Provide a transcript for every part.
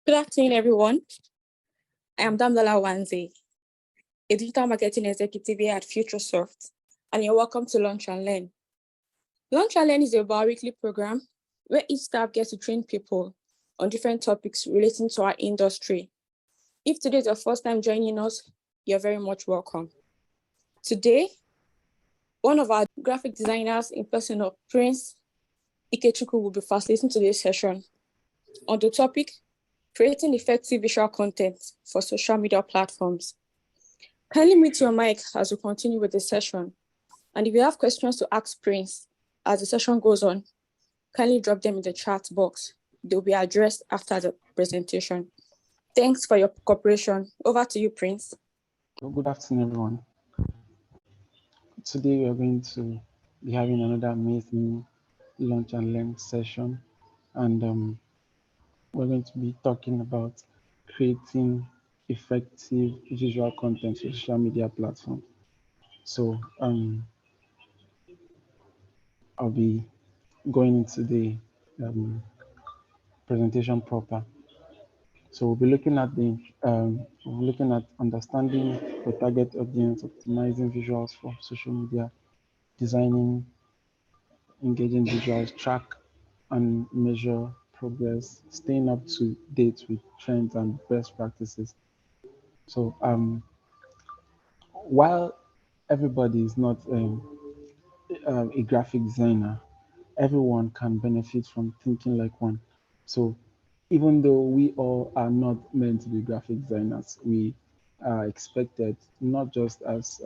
Good afternoon, everyone. I am Damlala Wanze, a digital marketing executive here at Futuresoft, and you're welcome to Launch and Learn. Launch and Learn is a bi-weekly program where each staff gets to train people on different topics relating to our industry. If today is your first time joining us, you're very much welcome. Today, one of our graphic designers in person of Prince Ikechukwu will be facilitating today's session on the topic, creating effective visual content for social media platforms. Kindly mute your mic as we continue with the session. And if you have questions to ask Prince as the session goes on, kindly drop them in the chat box. They'll be addressed after the presentation. Thanks for your cooperation. Over to you, Prince. Good afternoon, everyone. Today we are going to be having another amazing Launch and Learn session, and we're going to be talking about creating effective visual content for social media platforms. So I'll be going into the presentation proper. So we'll be looking at understanding the target audience, optimizing visuals for social media, designing engaging visuals, track and measure progress, staying up to date with trends and best practices. So while everybody is not a graphic designer, everyone can benefit from thinking like one. So even though we all are not meant to be graphic designers, we are expected not just as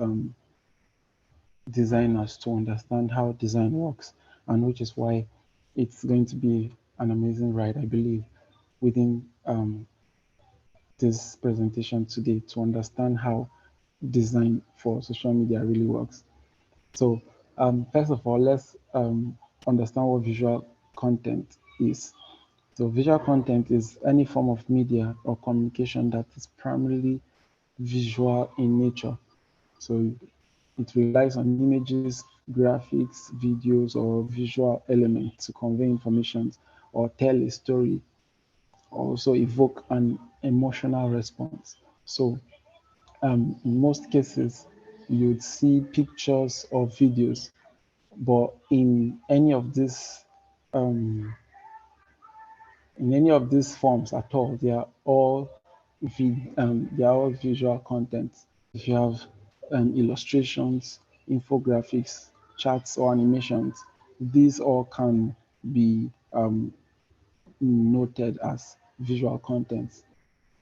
designers to understand how design works, and which is why it's going to be an amazing ride, I believe, within this presentation today to understand how design for social media really works. So first of all, let's understand what visual content is. So visual content is any form of media or communication that is primarily visual in nature. So it relies on images, graphics, videos, or visual elements to convey information or tell a story, also evoke an emotional response. So in most cases, you'd see pictures or videos, but in any of these forms at all, they are all visual content. If you have illustrations, infographics, charts, or animations, these all can be noted as visual contents.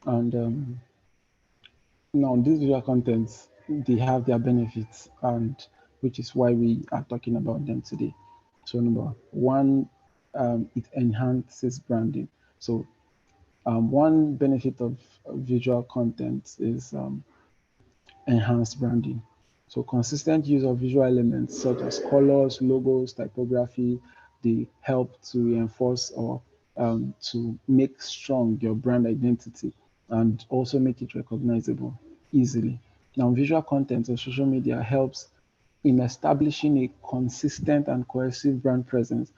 And now these visual contents, they have their benefits, and which is why we are talking about them today. So number one, it enhances branding. So one benefit of visual content is enhanced branding. So consistent use of visual elements such as colors, logos, typography, they help to reinforce or to make strong your brand identity and also make it recognizable easily. Now, visual content on social media helps in establishing a consistent and cohesive brand presence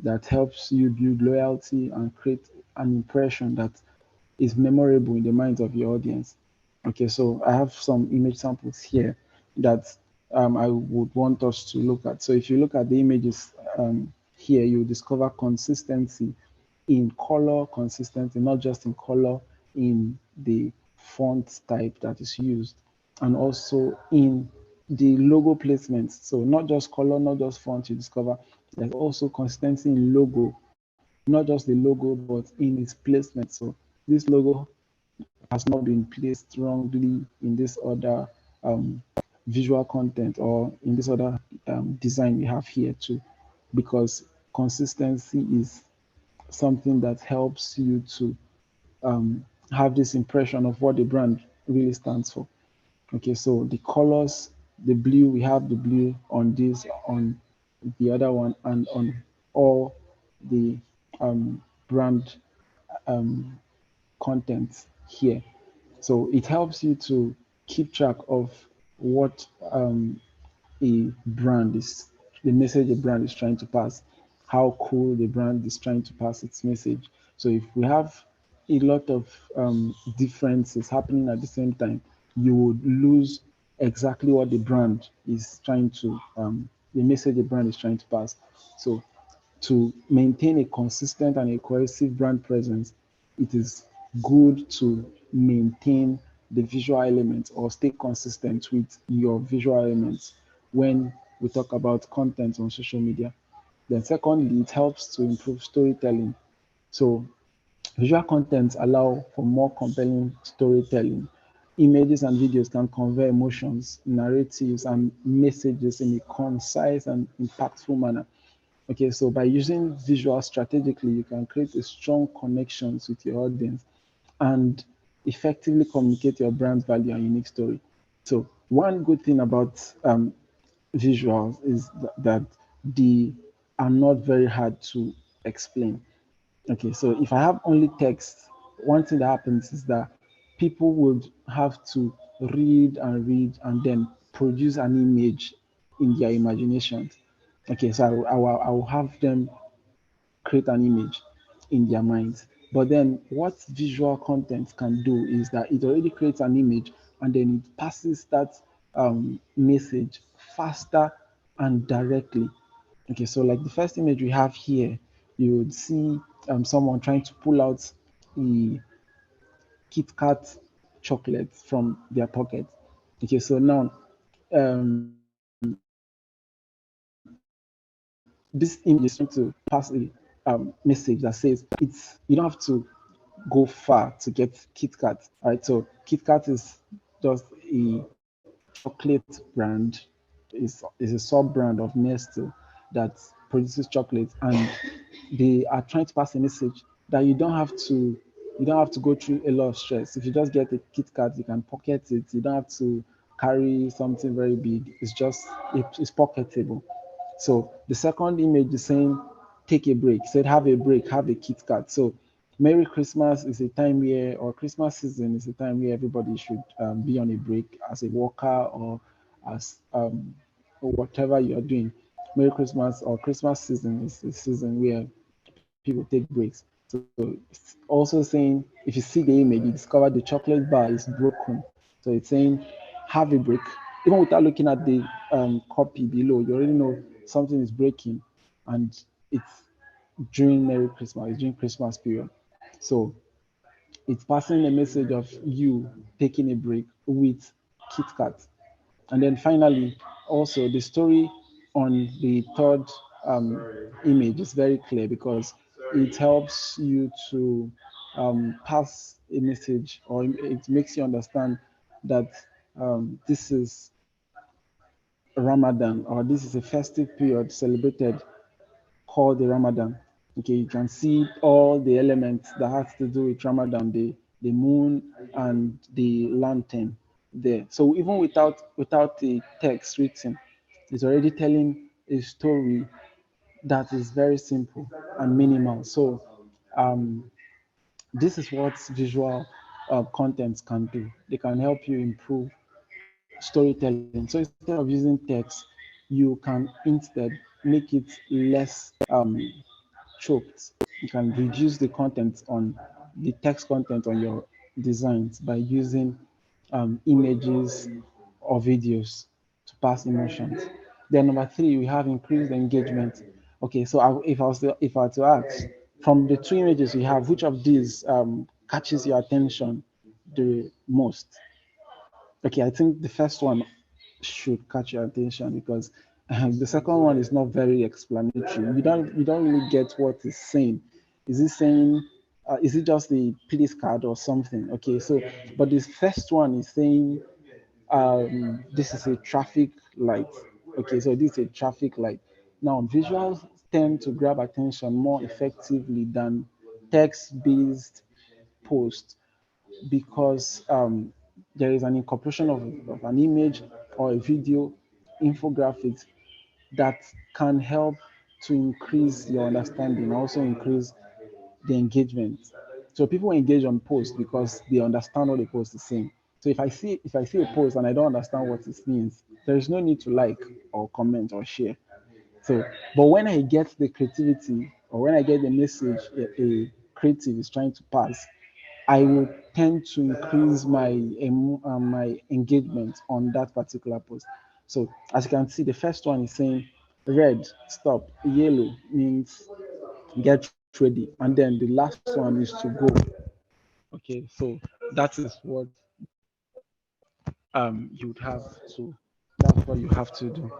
that helps you build loyalty and create an impression that is memorable in the minds of your audience. Okay, so I have some image samples here that I would want us to look at. So if you look at the images here, you discover consistency in color, consistency, not just in color, in the font type that is used, and also in the logo placement. So not just color, not just font, you discover there's also consistency in logo, not just the logo, but in its placement. So this logo has not been placed wrongly in this other visual content or in this other design we have here too, because consistency is something that helps you to have this impression of what the brand really stands for. Okay, so the colors, the blue, we have the blue on this, on the other one, and on all the brand content here. So it helps you to keep track of what a brand is, the message a brand is trying to pass, how cool the brand is trying to pass its message. So if we have a lot of differences happening at the same time, you would lose exactly what the brand is trying to, the message the brand is trying to pass. So, to maintain a consistent and a cohesive brand presence, it is good to maintain the visual elements or stay consistent with your visual elements when we talk about content on social media. Then, secondly, it helps to improve storytelling. So, visual contents allow for more compelling storytelling. Images and videos can convey emotions, narratives, and messages in a concise and impactful manner. Okay, so by using visuals strategically, you can create a strong connections with your audience and effectively communicate your brand value and unique story. So one good thing about visuals is that they are not very hard to explain. Okay, so if I have only text, one thing that happens is that people would have to read and then produce an image in their imaginations. Okay, so I will have them create an image in their minds. But then what visual content can do is that it already creates an image and then it passes that message faster and directly. Okay, so like the first image we have here, you would see someone trying to pull out a Kit Kat chocolate from their pocket. Okay, so now this image is trying to pass a message that says you don't have to go far to get Kit Kat. All right, so Kit Kat is just a chocolate brand, is a sub brand of Nestle that produces chocolate, and they are trying to pass a message that you don't have to go through a lot of stress. If you just get a Kit Kat, you can pocket it. You don't have to carry something very big. It's pocketable. So the second image is saying, take a break. It said, have a break, have a Kit Kat. So Merry Christmas is a time where, or Christmas season is a time where everybody should be on a break as a worker or as or whatever you are doing. Merry Christmas or Christmas season is a season where people take breaks. So it's also saying, if you see the image, you discover the chocolate bar is broken. So it's saying, have a break. Even without looking at the copy below, you already know something is breaking, and it's during Merry Christmas, it's during Christmas period. So it's passing a message of you taking a break with Kit Kat. And then finally, also the story on the third image is very clear because it helps you to pass a message, or it makes you understand that this is Ramadan, or this is a festive period celebrated called the Ramadan. Okay, you can see all the elements that has to do with Ramadan, the moon and the lantern there. So even without the text written, it's already telling a story that is very simple and minimal. So this is what visual contents can do. They can help you improve storytelling. So instead of using text, you can instead make it less choked. You can reduce the content on the text content on your designs by using images or videos to pass emotions. Then number three, we have increased engagement. Okay, so if I were to ask, from the two images we have, which of these catches your attention the most? Okay, I think the first one should catch your attention because the second one is not very explanatory. You don't really get what it's saying. Is it saying is it just the police card or something? Okay, so but this first one is saying this is a traffic light. Okay, so this is a traffic light. Now visuals tend to grab attention more effectively than text-based posts because there is an incorporation of an image or a video infographics that can help to increase your understanding, also increase the engagement. So people engage on posts because they understand what the post is saying. So if I see a post and I don't understand what it means, there is no need to like or comment or share. So, but when I get the creativity or when I get the message a creative is trying to pass, I will tend to increase my engagement on that particular post. So as you can see, the first one is saying red, stop, yellow means get ready, and then the last one is to go. Okay, so that is what you would have to. That's what you have to do.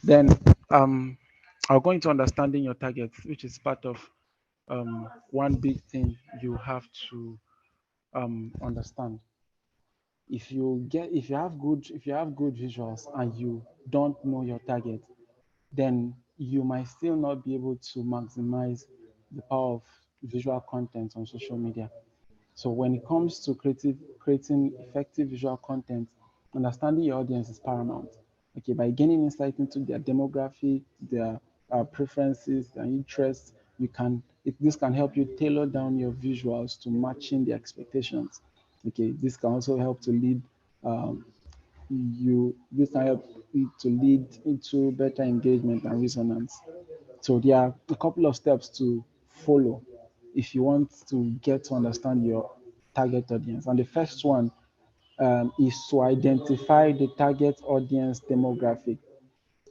Then I'll go into understanding your targets, which is part of one big thing you have to understand. If you have good visuals and you don't know your target, then you might still not be able to maximize the power of visual content on social media. So when it comes to creating effective visual content, understanding your audience is paramount. Okay, by gaining insight into their demography, their preferences, their interests, this can help you tailor down your visuals to matching their expectations. Okay, this can also help to lead um, this can help you to lead into better engagement and resonance. So there are a couple of steps to follow if you want to get to understand your target audience. And the first one is to identify the target audience demographic.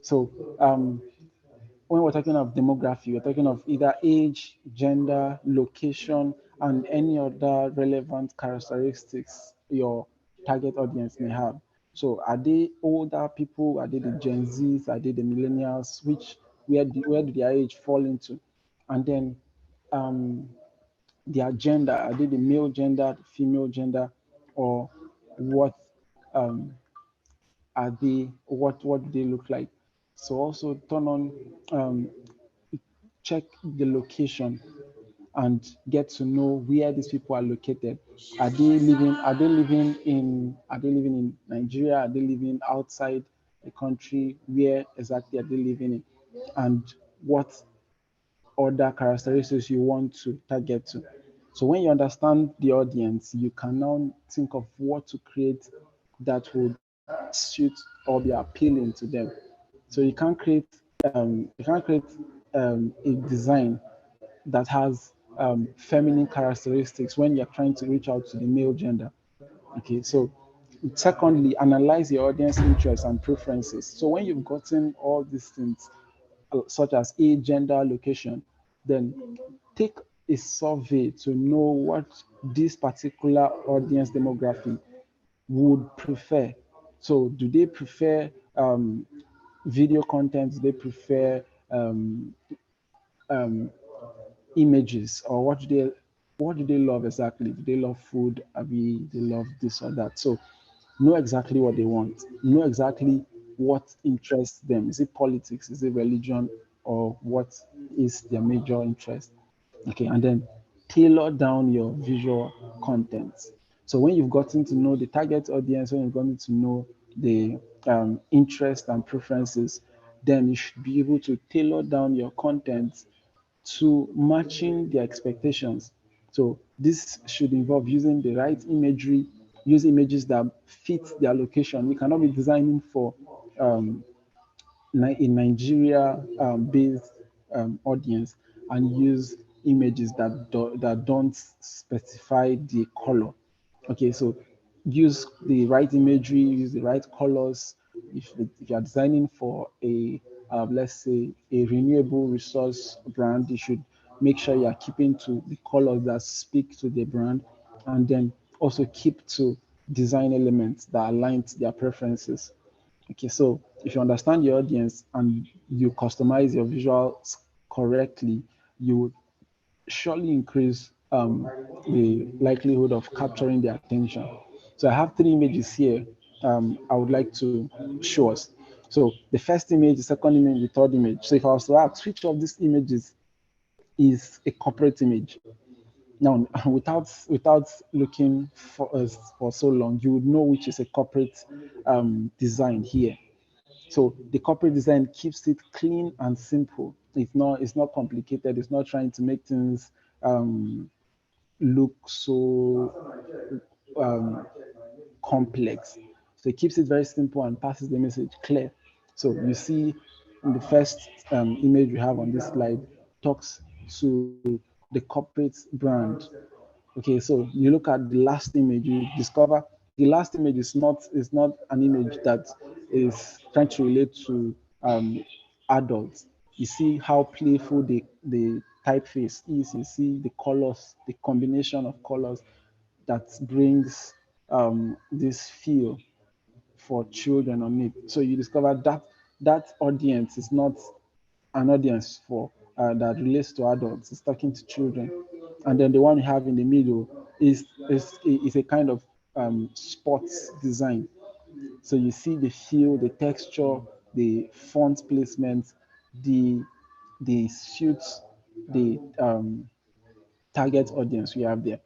So when we're talking of demography, we're talking of either age, gender, location, and any other relevant characteristics your target audience may have. So, are they older people? Are they the Gen Zs? Are they the millennials? Where do their age fall into? And then um, their gender, are they the male gender, the female gender, or what um, what do they look like? So also turn on um, check the location and get to know where these people are located. Are they living in Nigeria? Are they living outside the country? Where exactly are they living in? And what other characteristics you want to target to. So when you understand the audience, you can now think of what to create that would suit or be appealing to them. So you can't create a design that has feminine characteristics when you're trying to reach out to the male gender. Okay, so secondly, analyze your audience interests and preferences. So when you've gotten all these things, such as age, gender, location, then take a survey to know what this particular audience demography would prefer. So, do they prefer video content? Do they prefer um, um, images, or what do they love exactly? Do they love food? Maybe they love this or that. So know exactly what they want. Know exactly what interests them. Is it politics? Is it religion? Or what is their major interest? Okay, and then tailor down your visual content. So when you've gotten to know the target audience, when you've gotten to know the interest and preferences, then you should be able to tailor down your content to matching their expectations. So this should involve using the right imagery, use images that fit their location. We cannot be designing for um, a Nigeria based audience and use images that don't specify the color. Okay, so use the right imagery, use the right colors. If you are designing for let's say, a renewable resource brand, you should make sure you are keeping to the colors that speak to the brand, and then also keep to design elements that align to their preferences. Okay, so if you understand your audience and you customize your visuals correctly, you would surely increase the likelihood of capturing their attention. So I have three images here I would like to show us. So the first image, the second image, the third image. So if I was to ask which of these images is a corporate image, now without looking for so long, you would know which is a corporate design here. So the corporate design keeps it clean and simple. It's not complicated. It's not trying to make things look so complex. So it keeps it very simple and passes the message clear. So you see in the first image we have on this slide talks to the corporate brand. Okay, so you look at the last image, you discover the last image is not an image that is trying to relate to adults. You see how playful the typeface is. You see the colors, the combination of colors that brings this feel for children on it. So you discover that that audience is not an audience for that relates to adults. It's talking to children, and then the one you have in the middle is a kind of sports design. So you see the feel, the texture, the font placement, the suits, the target audience we have there.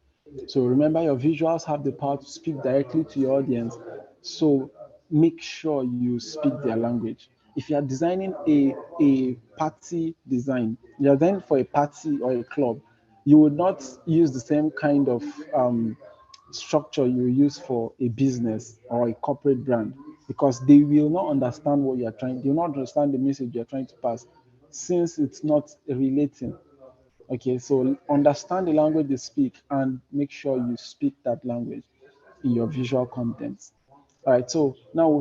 So remember, your visuals have the power to speak directly to your audience. So make sure you speak their language. If you are designing a party design, you are designing for a party or a club, you would not use the same kind of structure you use for a business or a corporate brand, because they will not understand what you are trying, they will not understand the message you are trying to pass, since it's not relating. Okay, so understand the language they speak and make sure you speak that language in your visual content. All right, so now we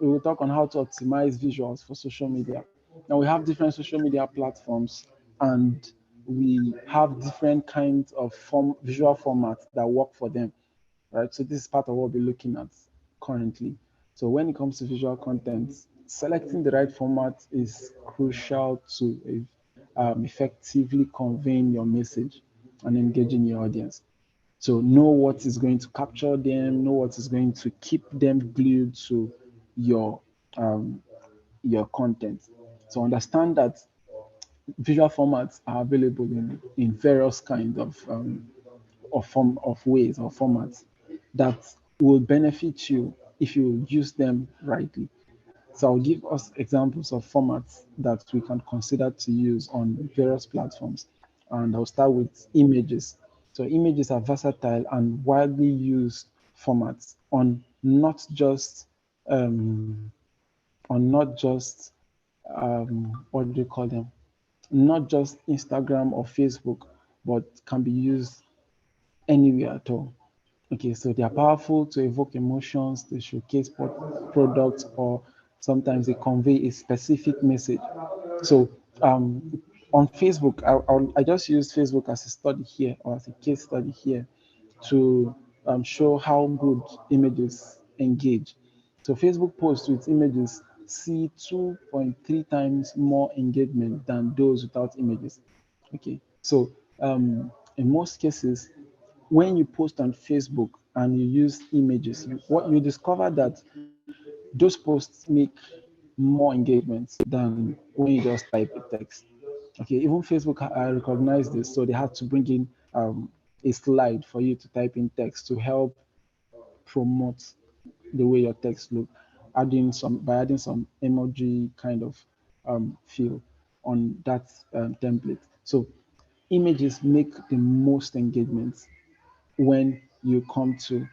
will talk on how to optimize visuals for social media. Now we have different social media platforms, and we have different kinds of visual formats that work for them. Right, so this is part of what we're looking at currently. So when it comes to visual content, selecting the right format is crucial to effectively conveying your message and engaging your audience. So know what is going to capture them, know what is going to keep them glued to your um, your content. So understand that visual formats are available in various kinds of form of ways or formats that will benefit you if you use them rightly. So I'll give us examples of formats that we can consider to use on various platforms. And I'll start with images. So images are versatile and widely used formats um, on not just what do you call them? Not just Instagram or Facebook, but can be used anywhere at all. Okay, so they are powerful to evoke emotions, to showcase products, or sometimes they convey a specific message. So on Facebook, I just use Facebook as a study here, or as a case study here, to show how good images engage. So Facebook posts with images see 2.3 times more engagement than those without images. Okay, so in most cases, when you post on Facebook and you use images, what you discover that those posts make more engagement than when you just type a text. Okay, even Facebook recognized this, so they had to bring in a slide for you to type in text to help promote the way your text look, adding some emoji kind of feel on that template. So images make the most engagement when you come to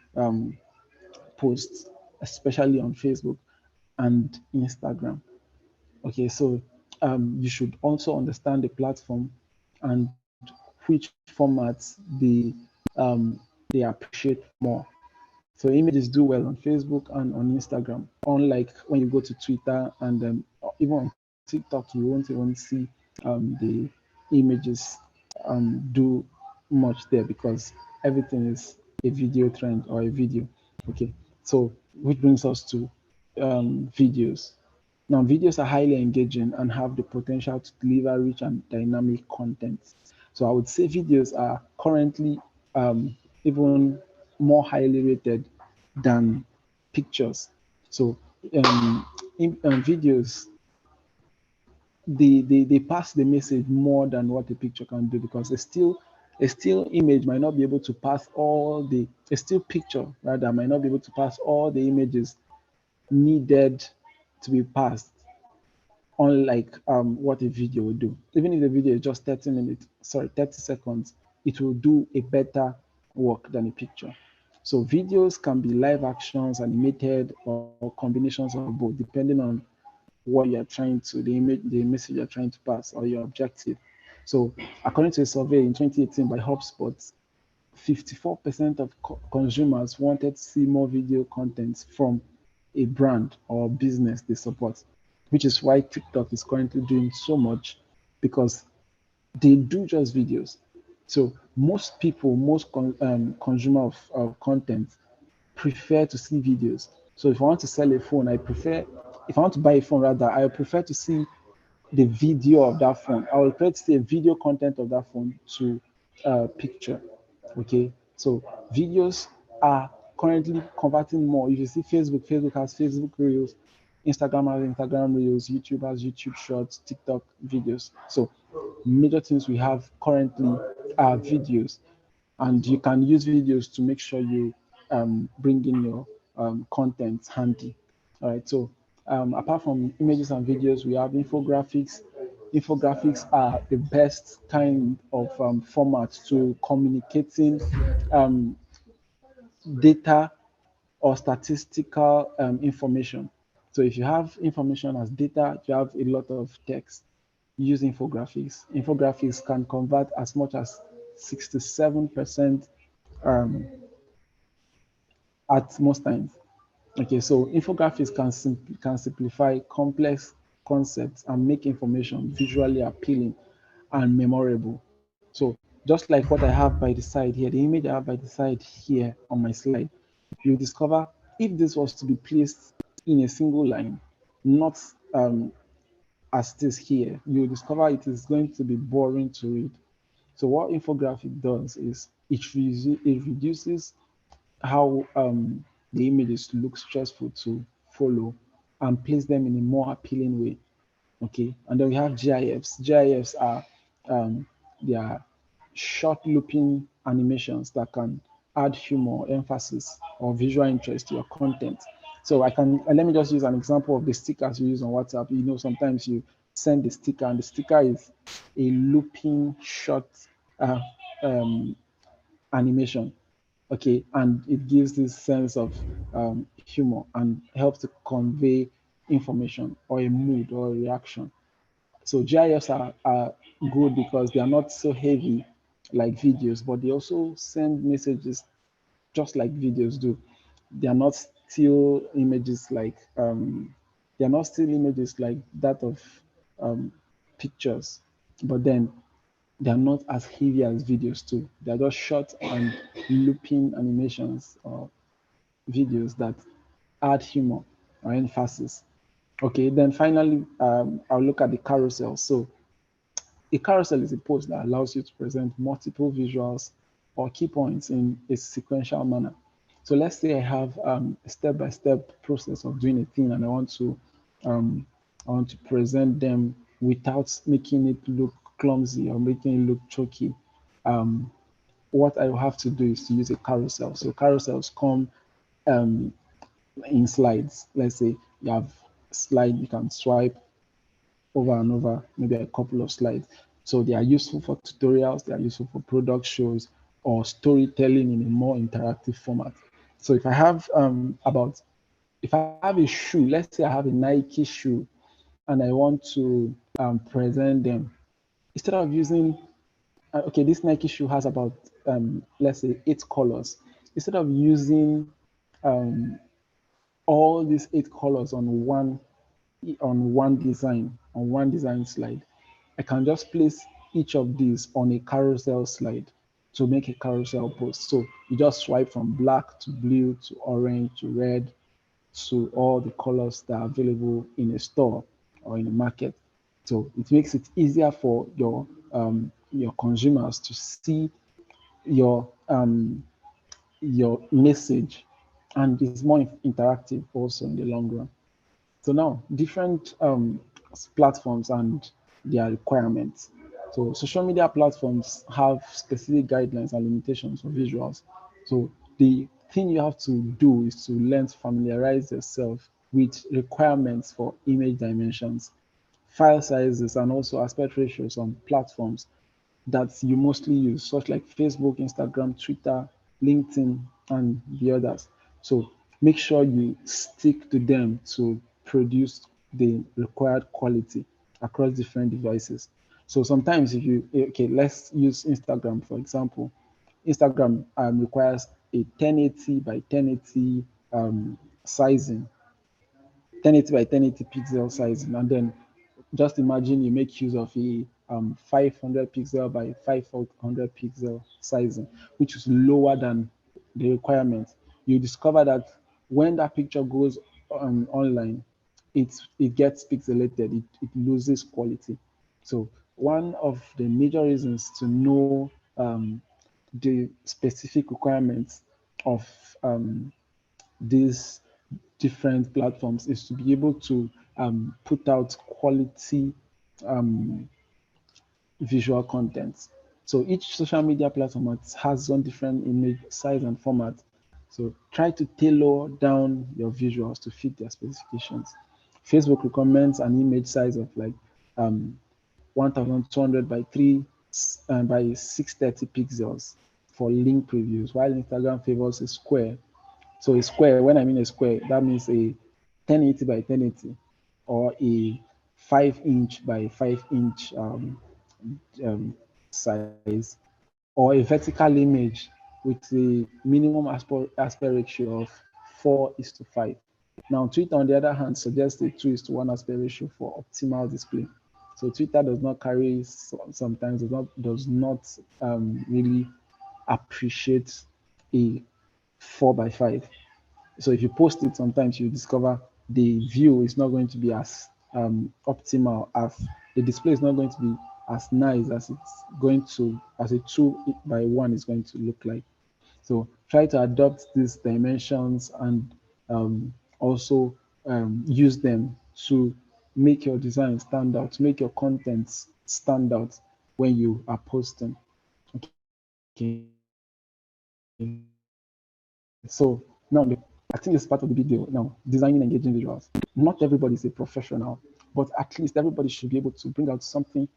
posts, especially on Facebook and Instagram. Okay, so you should also understand the platform and which formats they appreciate more. So images do well on Facebook and on Instagram. Unlike when you go to Twitter and even on TikTok, you won't even see the images do much there, because everything is a video trend or a video. Okay, so which brings us to videos. Now, videos are highly engaging and have the potential to deliver rich and dynamic content. So I would say videos are currently even more highly rated than pictures. So videos, they pass the message more than what a picture can do, because a still image might not be able to pass all the a still picture rather might not be able to pass all the images needed to be passed, unlike what a video will do. Even if the video is just 30 seconds, it will do a better work than a picture. So videos can be live actions, animated, or combinations of both, depending on what you're trying to, the message you're trying to pass or your objective. So according to a survey in 2018 by HubSpot, 54% of consumers wanted to see more video content from a brand or business they support, which is why TikTok is currently doing so much, because they do just videos. So most people, most consumer of content prefer to see videos. So if I want to sell a phone, if I want to buy a phone rather, I prefer to see the video of that phone. I will prefer to see a video content of that phone to picture. Okay, so videos are currently converting more. If you see Facebook has Facebook Reels, Instagram has Instagram Reels, YouTube has YouTube Shorts, TikTok videos. So major things we have currently are videos, and you can use videos to make sure you bring in your content handy. All right, so apart from images and videos, we have infographics. Infographics are the best kind of format to communicating um, data or statistical information. So if you have information as data, you have a lot of text. Use infographics. Infographics can convert as much as 67% um, at most times. Okay, so infographics can simplify complex concepts and make information visually appealing and memorable. So just like what I have by the side here, the image I have by the side here on my slide, you discover if this was to be placed in a single line, not as it is here, you discover it is going to be boring to read. So what infographic does is it reduces how the images look stressful to follow and place them in a more appealing way. Okay, and then we have GIFs. GIFs are they are short looping animations that can add humor, emphasis, or visual interest to your content. So let me just use an example of the stickers we use on WhatsApp. You know, sometimes you send the sticker, and the sticker is a looping short uh, um, animation. Okay, and it gives this sense of humor and helps to convey information or a mood or a reaction. So GIFs are good because they are not so heavy like videos, but they also send messages just like videos do. They are not still images like they are not still images like that of um, pictures, but then they are not as heavy as videos too. They are just short and looping animations or videos that add humor or emphasis. Okay, then finally, I'll look at the carousel. So a carousel is a post that allows you to present multiple visuals or key points in a sequential manner. So let's say I have a step-by-step process of doing a thing, and um, I want to present them without making it look clumsy or making it look choky. Um, what I will have to do is to use a carousel. So carousels come um, in slides. Let's say you have a slide, you can swipe over and over, maybe a couple of slides. So they are useful for tutorials, they are useful for product shows or storytelling in a more interactive format. So if I have a shoe, let's say I have a Nike shoe and I want to present them, instead of using, okay, this Nike shoe has about, let's say 8 colors. Instead of using all these 8 colors on one design slide, I can just place each of these on a carousel slide to make a carousel post. So you just swipe from black to blue to orange to red to all the colors that are available in a store or in a market. So it makes it easier for your consumers to see your message, and it's more interactive also in the long run. So now, different platforms and their requirements. So social media platforms have specific guidelines and limitations for visuals. So the thing you have to do is to learn to familiarize yourself with requirements for image dimensions, file sizes, and also aspect ratios on platforms that you mostly use, such like Facebook, Instagram, Twitter, LinkedIn, and the others. So make sure you stick to them to produce the required quality across different devices. So sometimes if you, okay, let's use Instagram for example. Instagram requires a 1080 by 1080 sizing, 1080 by 1080 pixel sizing, and then just imagine you make use of a 500 pixel by 500 pixel sizing, which is lower than the requirement. You discover that when that picture goes online, it gets pixelated, it loses quality. So one of the major reasons to know the specific requirements of these different platforms is to be able to put out quality visual content. So each social media platform has one different image size and format. So try to tailor down your visuals to fit their specifications. Facebook recommends an image size of like 1200 by 3 by 630 pixels for link previews, while Instagram favors a square. So a square, when I mean a square, that means a 1080 by 1080 or a 5-inch by 5-inch size, or a vertical image with a minimum aspect ratio of 4:5. Now, Twitter, on the other hand, suggests a 2:1 aspect ratio for optimal display. So Twitter does not carry, sometimes does not really appreciate a 4:5. So if you post it, sometimes you discover the view is not going to be as optimal, as the display is not going to be as nice as it's going to, as a 2:1 is going to look like. So try to adopt these dimensions and also use them to make your design stand out, to make your content stand out when you are posting. Okay. So now, I think this is part of the video now, designing engaging visuals. Not everybody is a professional, but at least everybody should be able to bring out something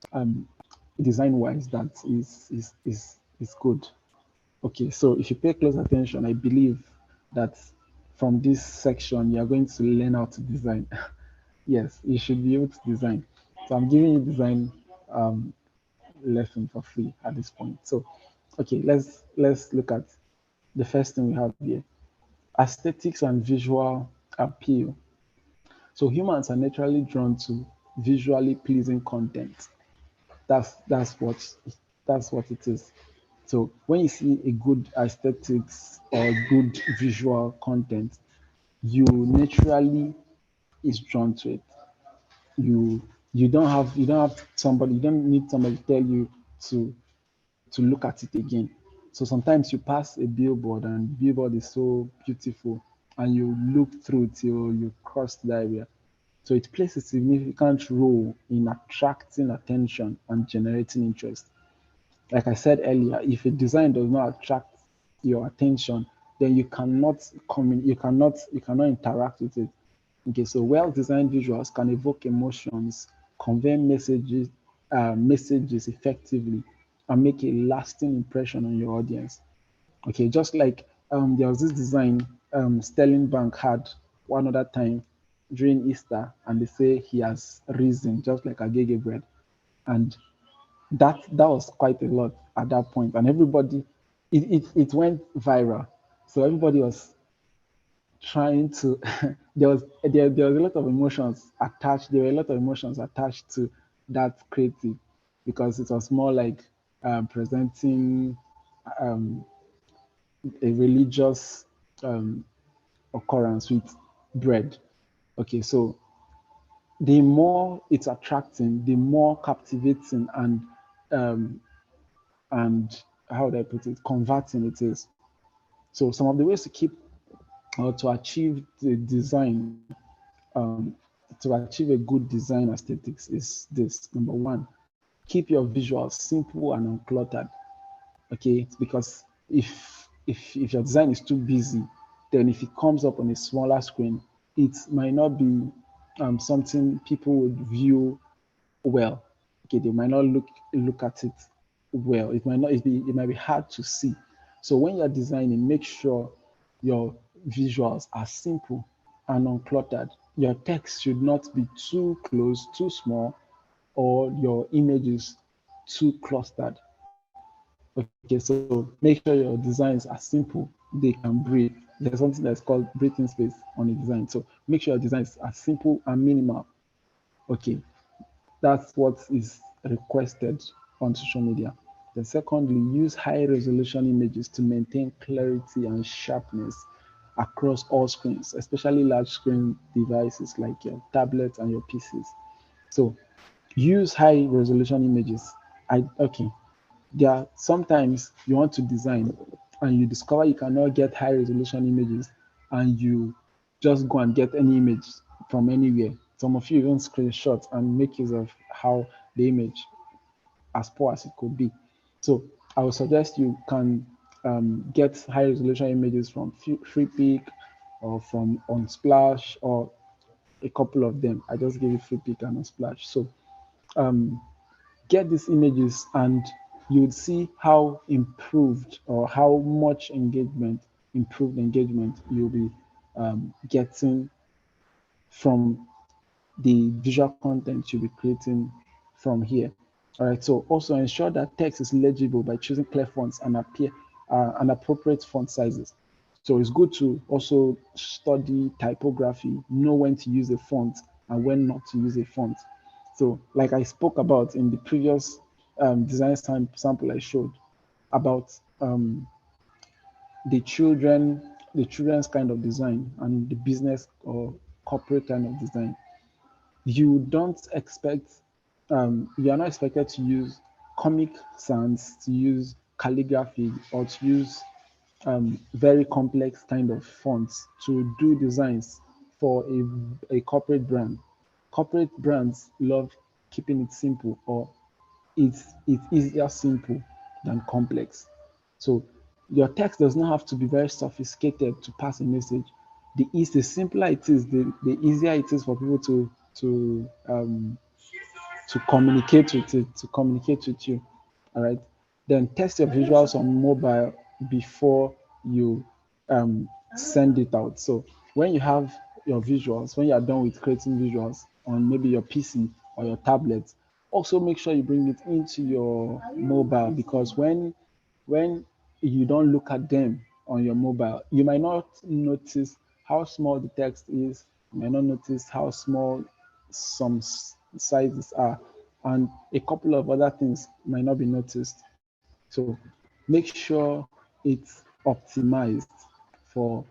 design-wise that is good. Okay, so if you pay close attention, I believe that from this section you are going to learn how to design. Yes, you should be able to design. So I'm giving you design lesson for free at this point. So, okay, let's look at the first thing we have here: aesthetics and visual appeal. So humans are naturally drawn to visually pleasing content. That's what it is. So when you see a good aesthetics or good visual content, you naturally is drawn to it. You don't need somebody to tell you to look at it again. So sometimes you pass a billboard and the billboard is so beautiful and you look through till you cross the area. So it plays a significant role in attracting attention and generating interest. Like I said earlier, if a design does not attract your attention, then you cannot interact with it. Okay, so well-designed visuals can evoke emotions, convey messages effectively, and make a lasting impression on your audience. Okay, just like there was this design Sterling Bank had one other time during Easter, and they say he has risen just like a gege bread, and that was quite a lot at that point, and everybody, it went viral. So everybody was trying to there was a lot of emotions attached. There were a lot of emotions attached to that creative because it was more like presenting um, a religious occurrence with bread. Okay, so the more it's attracting, the more captivating um, and how would I put it, converting it is. So some of the ways to keep or to achieve the design, um, to achieve a good design aesthetics is this. Number one, keep your visuals simple and uncluttered. Okay, because if your design is too busy, then if it comes up on a smaller screen, it might not be something people would view well. Okay, they might not look at it well. It might be hard to see. So when you're designing, make sure your visuals are simple and uncluttered. Your text should not be too close, too small, or your images too clustered. Okay, so make sure your designs are simple. They can breathe. There's something that's called breathing space on the design. So make sure your designs are simple and minimal. Okay, that's what is requested on social media. Then secondly, use high resolution images to maintain clarity and sharpness across all screens, especially large screen devices like your tablets and your PCs. So use high resolution images. Okay. There are sometimes you want to design and you discover you cannot get high resolution images and you just go and get any image from anywhere. Some of you even screenshot and make use of how the image as poor as it could be. So I would suggest you can get high resolution images from FreePic or from Unsplash or a couple of them. I just gave you FreePic and Unsplash. So get these images and you would see how improved or how much improved engagement you'll be getting from the visual content you'll be creating from here. All right. So also ensure that text is legible by choosing clear fonts and appropriate font sizes. So it's good to also study typography, know when to use a font and when not to use a font. So like I spoke about in the previous design sample I showed about the children's kind of design and the business or corporate kind of design. You don't expect you are not expected to use comic sans, to use calligraphy, or to use very complex kind of fonts to do designs for a corporate brand. Corporate brands love keeping it simple, or it's easier simple than complex. So your text does not have to be very sophisticated to pass a message. The simpler it is, the easier it is for people to communicate with it, to communicate with you. All right. Then test your visuals on mobile before you send it out. So when you have your visuals, when you are done with creating visuals on maybe your PC or your tablet, also make sure you bring it into your mobile, because when you don't look at them on your mobile, you might not notice how small the text is. You might not notice how small some sizes are, and a couple of other things might not be noticed. So make sure it's optimized for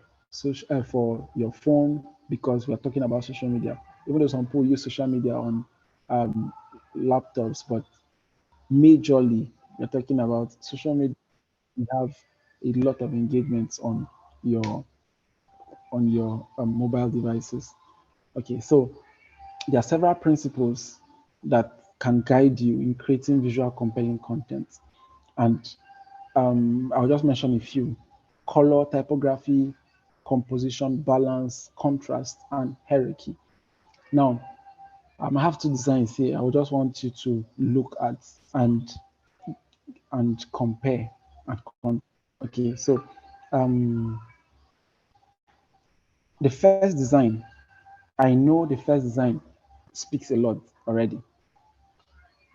for your phone, because we're talking about social media. Even though some people use social media on laptops, but majorly we're talking about social media. You have a lot of engagements your on your mobile devices. Okay, so there are several principles that can guide you in creating visual compelling content. And I'll just mention a few: color, typography, composition, balance, contrast, and hierarchy. Now, I have two designs here. I would just want you to look at and compare. Okay, so the first design, I know the first design speaks a lot already.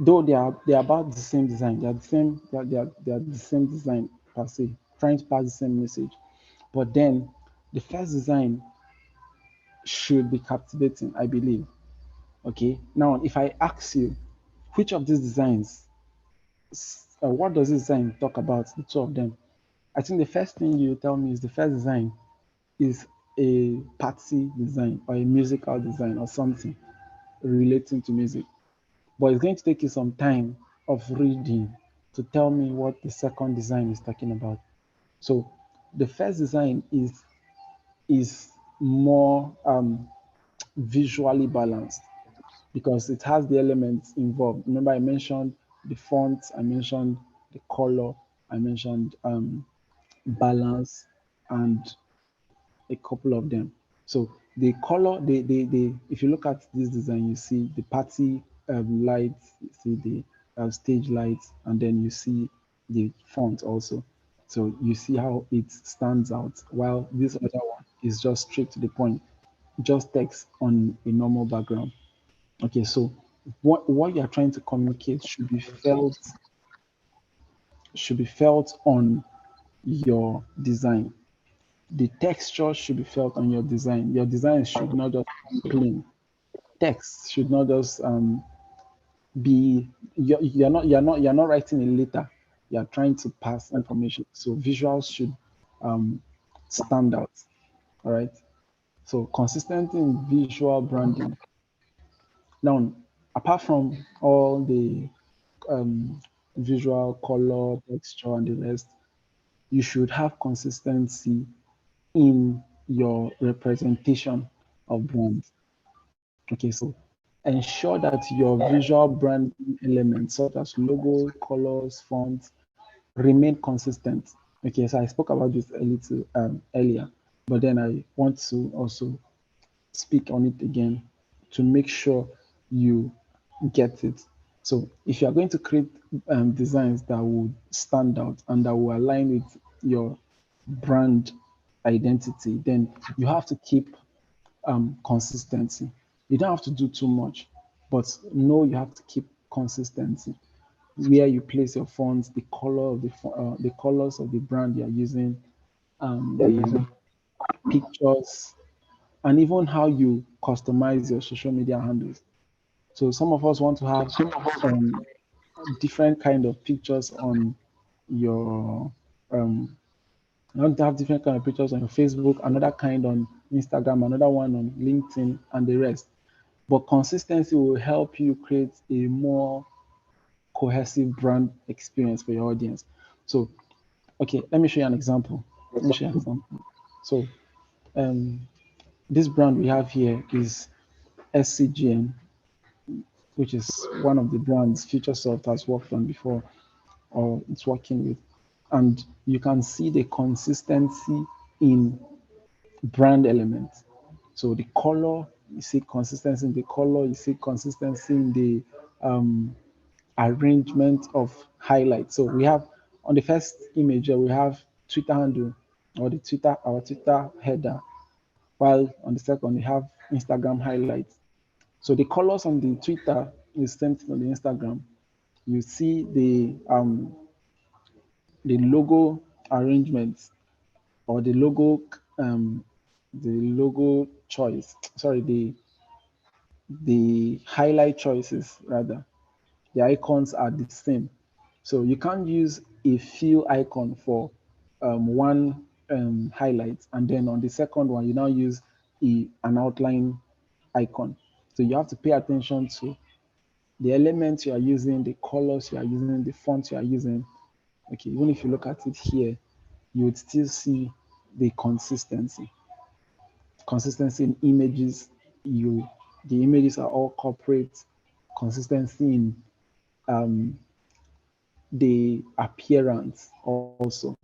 Though they are about the same design, they are the same design per se, trying to pass the same message. But then the first design should be captivating, I believe. Okay. Now, if I ask you, which of these designs, what does this design talk about? The two of them. I think the first thing you tell me is the first design is a party design or a musical design or something relating to music. But it's going to take you some time of reading to tell me what the second design is talking about. So the first design is more visually balanced because it has the elements involved. Remember, I mentioned the font, I mentioned the color, I mentioned balance, and a couple of them. So the color, if you look at this design, you see the party lights, you see the stage lights, and then you see the font also. So you see how it stands out, while this other one is just straight to the point, just text on a normal background. Okay, so what you are trying to communicate should be felt should be felt on your design. The texture should be felt on your design. Your design should not just be plain. Text should not just be you're not writing a letter. You're trying to pass information. So visuals should um, stand out. All right. So consistency in visual branding. Now, apart from all the um, visual color, texture, and the rest, you should have consistency in your representation of brands. Okay, so ensure that your visual branding elements, such as logo, colors, fonts, remain consistent. Okay, so I spoke about this a little earlier, but then I want to also speak on it again to make sure you get it. So if you are going to create designs that will stand out and that will align with your brand identity, then you have to keep consistency. You don't have to do too much, but know you have to keep consistency. Where you place your fonts, the color of the colors of the brand you're using, the pictures, and even how you customize your social media handles. So some of us want to have um, different kind of pictures on your you want to have different kind of pictures on your Facebook, another kind on Instagram, another one on LinkedIn, and the rest. But consistency will help you create a more cohesive brand experience for your audience. So, okay, let me show you an example. Let me show you an example. So, um, this brand we have here is SCGN, which is one of the brands Futuresoft has worked on before or it's working with. And you can see the consistency in brand elements. So the color, you see consistency in the color, you see consistency in the arrangement of highlights. So we have on the first image here, we have Twitter handle or our Twitter header, while on the second we have Instagram highlights. So the colors on the Twitter is same thing on the Instagram. You see the logo arrangements or the logo choice. Sorry, the highlight choices rather. The icons are the same. So you can't use a fill icon for one highlight, and then on the second one you now use an outline icon. So you have to pay attention to the elements you are using, the colors you are using, the fonts you are using. Okay, even if you look at it here, you would still see the consistency. Consistency in images, the images are all corporate. Consistency in the appearance also.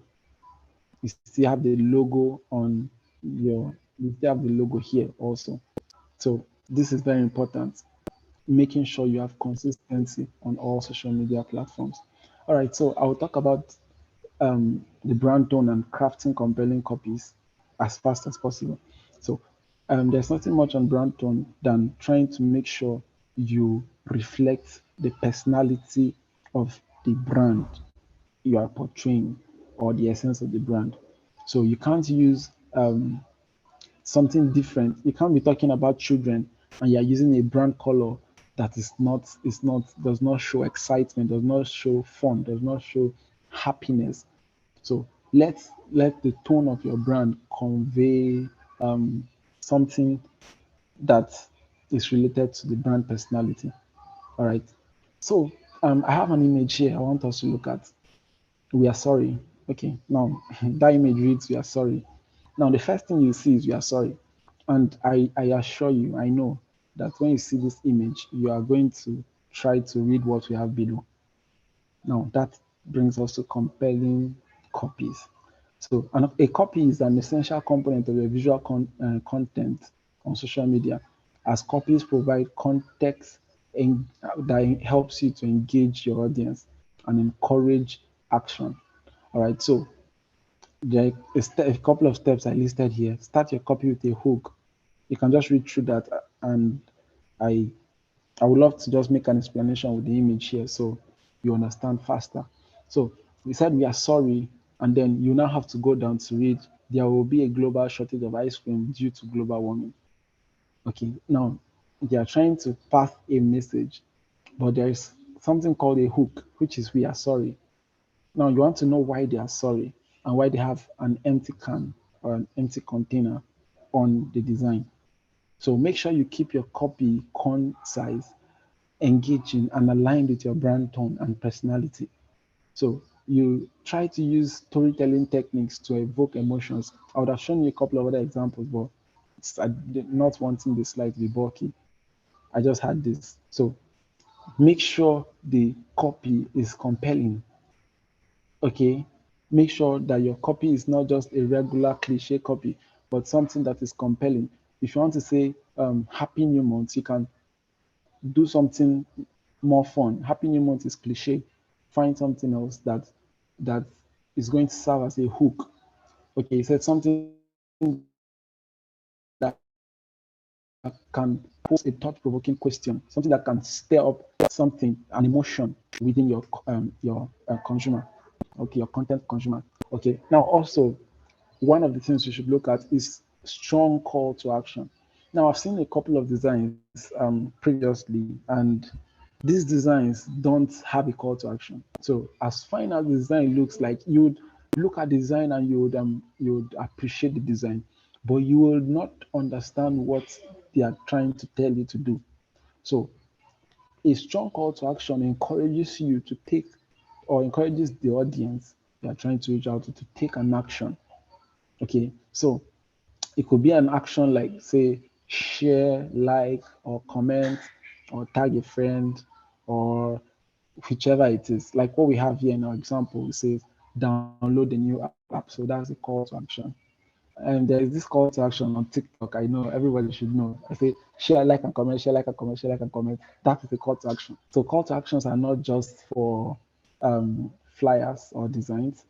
You still have the logo on you still have the logo here also. So this is very important, making sure you have consistency on all social media platforms. All right, so I'll talk about the brand tone and crafting compelling copies as fast as possible. So there's nothing much on brand tone than trying to make sure you reflect the personality of the brand you are portraying or the essence of the brand. So you can't use something different. You can't be talking about children and you're using a brand color that does not show excitement, does not show fun, does not show happiness. So let the tone of your brand convey something that is related to the brand personality. All right. So I have an image here I want us to look at. We are sorry. Okay, now that image reads, we are sorry. Now, the first thing you see is we are sorry. And I assure you, I know that when you see this image, you are going to try to read what we have below. Now, that brings us to compelling copies. So, a copy is an essential component of your visual content on social media, as copies provide context that helps you to engage your audience and encourage action. All right, so there are a couple of steps I listed here. Start your copy with a hook. You can just read through that, and I I would love to just make an explanation with the image here so you understand faster. So We said we are sorry, and then you now have to go down to read there will be a global shortage of ice cream due to global warming. Okay, now they are trying to pass a message, but there is something called a hook, which is we are sorry. Now you want to know why they are sorry and why they have an empty can or an empty container on the design. So make sure you keep your copy concise, engaging, and aligned with your brand tone and personality. So you try to use storytelling techniques to evoke emotions. I would have shown you a couple of other examples, but I did not wanting the slide to be bulky. I just had this. So make sure the copy is compelling. Okay. Make sure that your copy is not just a regular cliche copy, but something that is compelling. If you want to say Happy New Month, you can do something more fun. Happy New Month is cliche. Find something else that is going to serve as a hook. Okay, he said something that can pose a thought-provoking question, something that can stir up something, an emotion within your consumer. Okay, your content consumer. Okay, now also one of the things you should look at is strong call to action. Now, I've seen a couple of designs previously, and these designs don't have a call to action. So, as fine as the design looks like, you would look at design and you would appreciate the design, but you will not understand what they are trying to tell you to do. So, a strong call to action encourages you to take or encourages the audience you are trying to reach out to take an action. Okay, so it could be an action like, say, share, like, or comment, or tag a friend, or whichever it is. Like what we have here in our example, it says download the new app. So that's a call to action. And there is this call to action on TikTok. I know everybody should know. I say share, like, and comment, share, like, and comment, share, like, and comment. That is a call to action. So call to actions are not just for flyers or designs.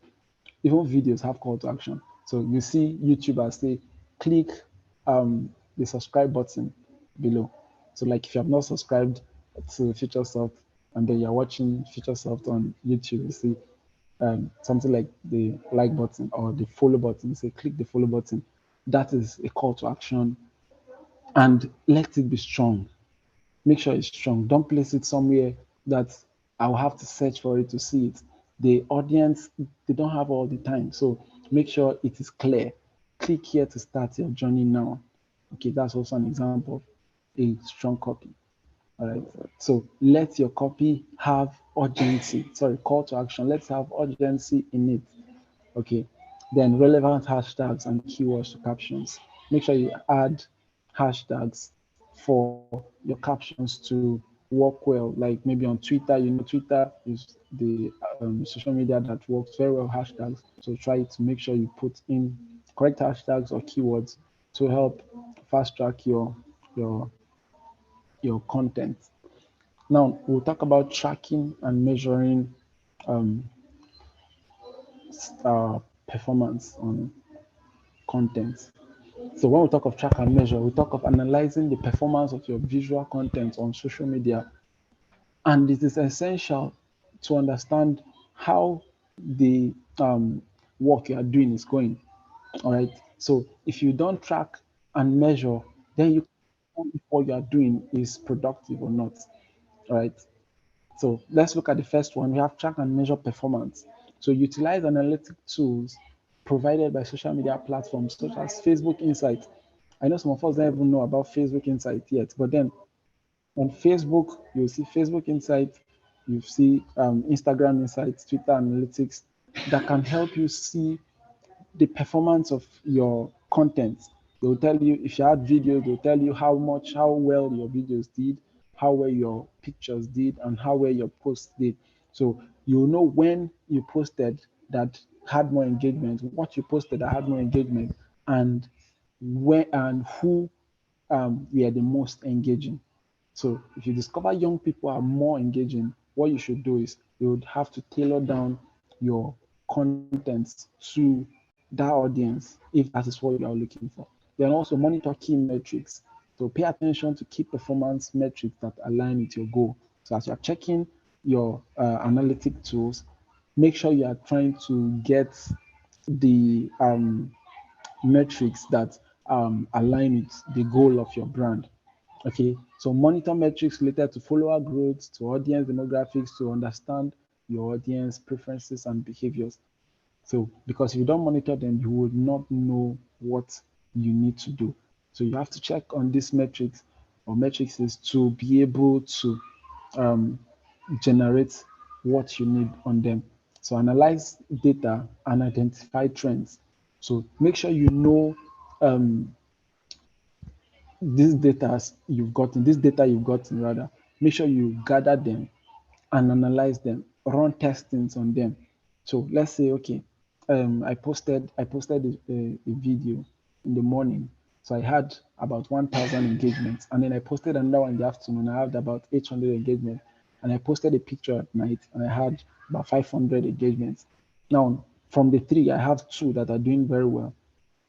Even videos have call to action. So you see YouTubers say, click the subscribe button below. So like if you have not subscribed to Futuresoft and then you're watching Futuresoft on YouTube, you see something like the like button or the follow button. You say click the follow button. That is a call to action, and let it be strong. Make sure it's strong. Don't place it somewhere that I'll have to search for it to see it. The audience, they don't have all the time. So make sure it is clear. Click here to start your journey now. Okay, that's also an example of a strong copy. All right. So let your copy have urgency. Sorry, call to action. Let's have urgency in it. Okay. Then relevant hashtags and keywords to captions. Make sure you add hashtags for your captions to work well. Like maybe on Twitter, Twitter is the social media that works very well hashtags. So try to make sure you put in correct hashtags or keywords to help fast track your your content. Now we'll talk about tracking and measuring um, performance on content. So when we talk of track and measure, we talk of analyzing the performance of your visual content on social media. And it is essential to understand how the work you are doing is going. All right. So if you don't track and measure, then you can't know if what you are doing is productive or not. All right. So let's look at the first one. We have track and measure performance. So utilize analytic tools provided by social media platforms such as Facebook Insight. I know some of us don't even know about Facebook Insight yet, but then on Facebook, you'll see Facebook Insight, you see Instagram Insights, Twitter Analytics that can help you see the performance of your content. They'll tell you if you had videos, they'll tell you how well your videos did, how well your pictures did, and how well your posts did. So you'll know when you posted that had more engagement, what you posted that had more engagement, and where and who were the most engaging. So if you discover young people are more engaging, what you should do is you would have to tailor down your content to that audience if that is what you are looking for. Then also monitor key metrics. So pay attention to key performance metrics that align with your goal. So as you're checking your analytic tools, make sure you are trying to get the metrics that align with the goal of your brand. Okay, so monitor metrics related to follower growth, to audience demographics, to understand your audience preferences and behaviors. So, because if you don't monitor them, you would not know what you need to do. So, you have to check on these metrics or metrics is to be able to um, generate what you need on them. So, analyze data and identify trends. So, make sure you know this data you've gotten rather, make sure you gather them and analyze them, run testings on them. So let's say, okay, I posted a video in the morning. So I had about 1,000 engagements, and then I posted another one in the afternoon. I had about 800 engagements, and I posted a picture at night, and I had about 500 engagements. Now, from the three, I have two that are doing very well.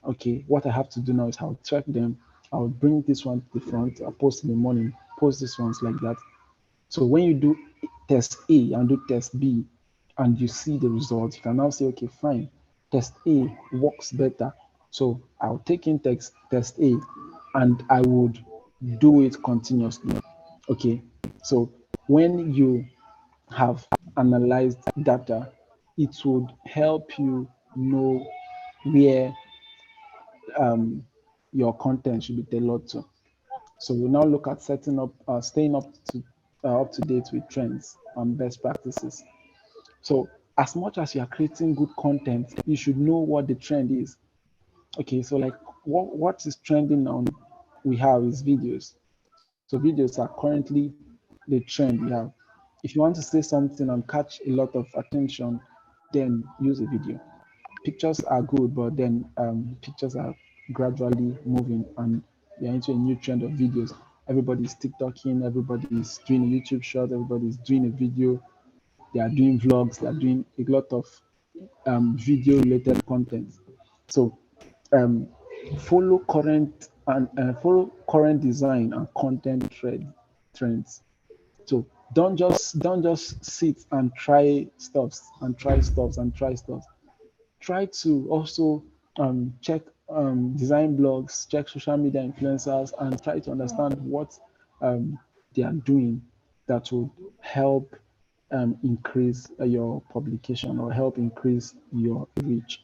Okay, what I have to do now is I'll track them. I'll bring this one to the front. I'll post in the morning, post this ones like that. So when you do test A and do test B and you see the results, you can now say, okay, fine, test A works better. So I'll take in test A and I would do it continuously. Okay, so when you have analyzed data, it would help you know where your content should be tailored to. So we'll now look at staying up to date with trends and best practices. So as much as you are creating good content, you should know what the trend is. Okay, so like what is trending now we have is videos. So videos are currently the trend we have. If you want to say something and catch a lot of attention, then use a video. Pictures are good, but then pictures are gradually moving and we are into a new trend of videos. Everybody's TikToking, everybody's doing a YouTube short, everybody's doing a video, they are doing vlogs, they are doing a lot of video related content. So um, follow current design and content trends. So don't just sit and try stuffs and try stuffs and try stuffs. Try to also check design blogs, check social media influencers, and try to understand what they are doing that would help increase your publication or help increase your reach.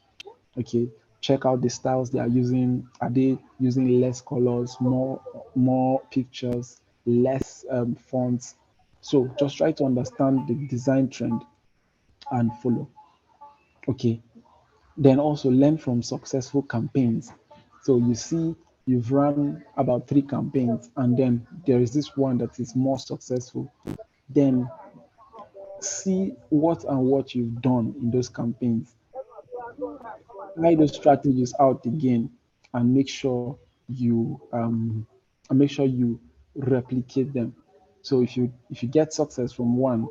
Okay, check out the styles they are using. Are they using less colors, more pictures, less fonts? So just try to understand the design trend and follow. Okay, then also learn from successful campaigns. So you see, you've run about 3 campaigns, and then there is this one that is more successful. Then see what you've done in those campaigns. Try those strategies out again, and make sure you replicate them. So if you get success from one,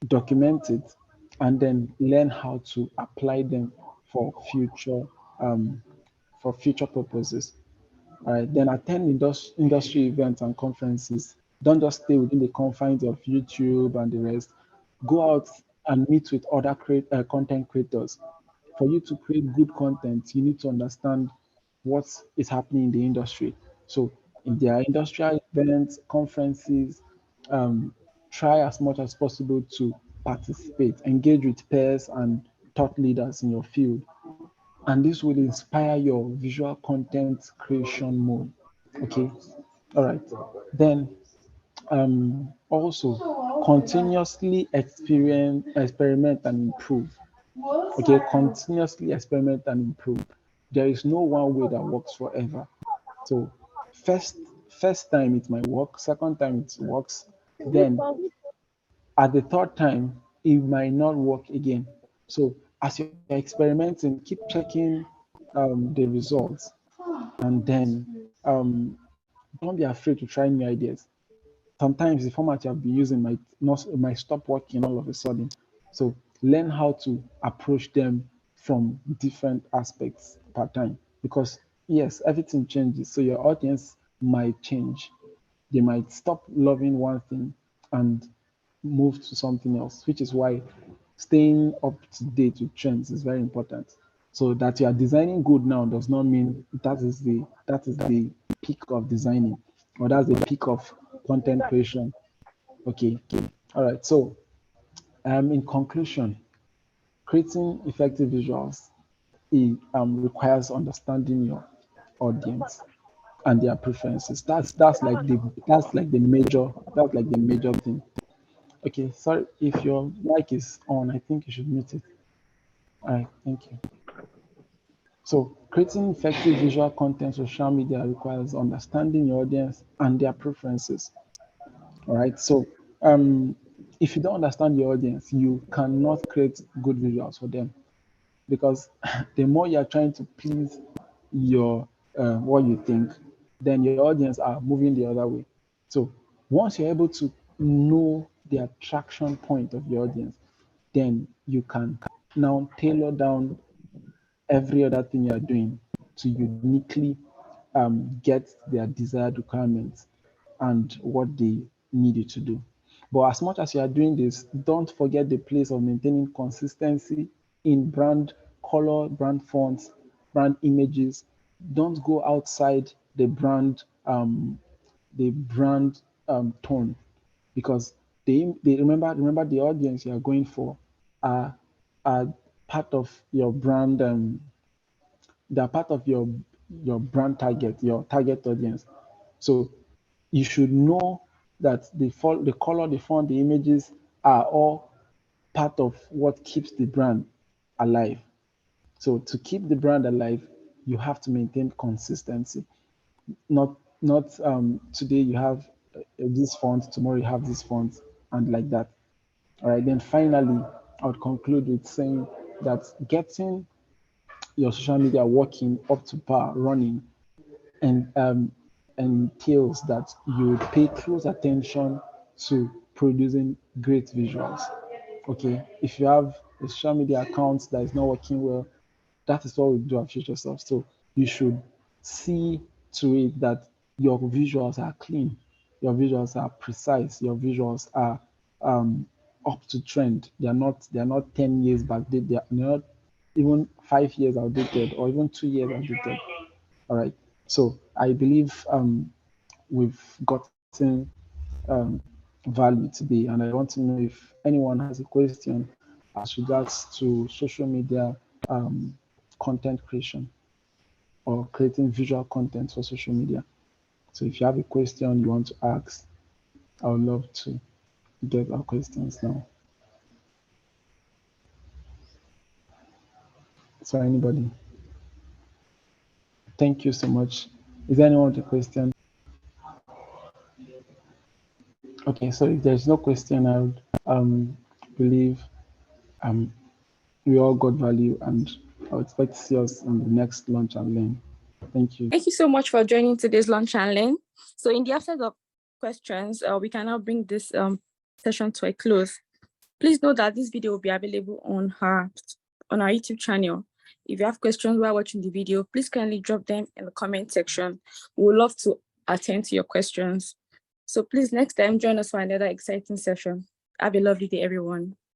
document it, and then learn how to apply them for future um, purposes. All right, then attend industry events and conferences. Don't just stay within the confines of YouTube and the rest. Go out and meet with other content creators. For you to create good content, you need to understand what is happening in the industry. So, if there are industrial events, conferences, um, try as much as possible to participate, engage with peers and thought leaders in your field, and this will inspire your visual content creation mode. Okay, all right. Then also continuously experiment and improve. Okay, continuously experiment and improve. There is no one way that works forever. So first first time it might work, second time it works, then at the third time it might not work again. So as you're experimenting, keep checking the results, and then don't be afraid to try new ideas. Sometimes the format you have been using might stop working all of a sudden. So learn how to approach them from different aspects per time, because yes, everything changes. So your audience might change. They might stop loving one thing and move to something else, which is why staying up to date with trends is very important. So that you are designing good now does not mean that is the peak of designing, or that's the peak of content creation. Okay. All right. So in conclusion, creating effective visuals requires understanding your audience and their preferences. That's like the major thing. Okay, sorry, if your mic is on, I think you should mute it. All right, thank you. So creating effective visual content on social media requires understanding your audience and their preferences. All right. So if you don't understand your audience, you cannot create good visuals for them, because the more you're trying to please your what you think, then your audience are moving the other way. So once you're able to know the attraction point of your audience, then you can now tailor down every other thing you're doing to uniquely get their desired requirements and what they need you to do. But as much as you are doing this, don't forget the place of maintaining consistency in brand color, brand fonts, brand images. Don't go outside the brand tone, because they remember the audience you are going for are are part of your brand. They're part of your brand target, your target audience. So you should know that the color, the font, the images are all part of what keeps the brand alive. So to keep the brand alive, you have to maintain consistency. Not today you have this font, tomorrow you have this font, and like that. All right. Then finally, I would conclude with saying that getting your social media working up to par, running, and entails that you pay close attention to producing great visuals. Okay, if you have a social media account that is not working well, that is what we do at Futuresoft. So you should see to it that your visuals are clean, your visuals are precise, your visuals are up to trend. They are not 10 years back. They are not even 5 years outdated, or even 2 years outdated. All right. So I believe we've gotten um, value today, and I want to know if anyone has a question as regards to social media content creation or creating visual content for social media. So if you have a question you want to ask, I would love to get our questions now. So anybody? Thank you so much. Is there anyone with a question? Okay, so if there's no question, I would believe um, we all got value, and I would expect to see us in the next Launch and Learn. Thank you. Thank you so much for joining today's Launch and Learn. So in the absence of questions, we can now bring this session to a close. Please note that this video will be available on our YouTube channel. If you have questions while watching the video, please kindly drop them in the comment section. We would love to attend to your questions. So please, next time, join us for another exciting session. Have a lovely day, everyone.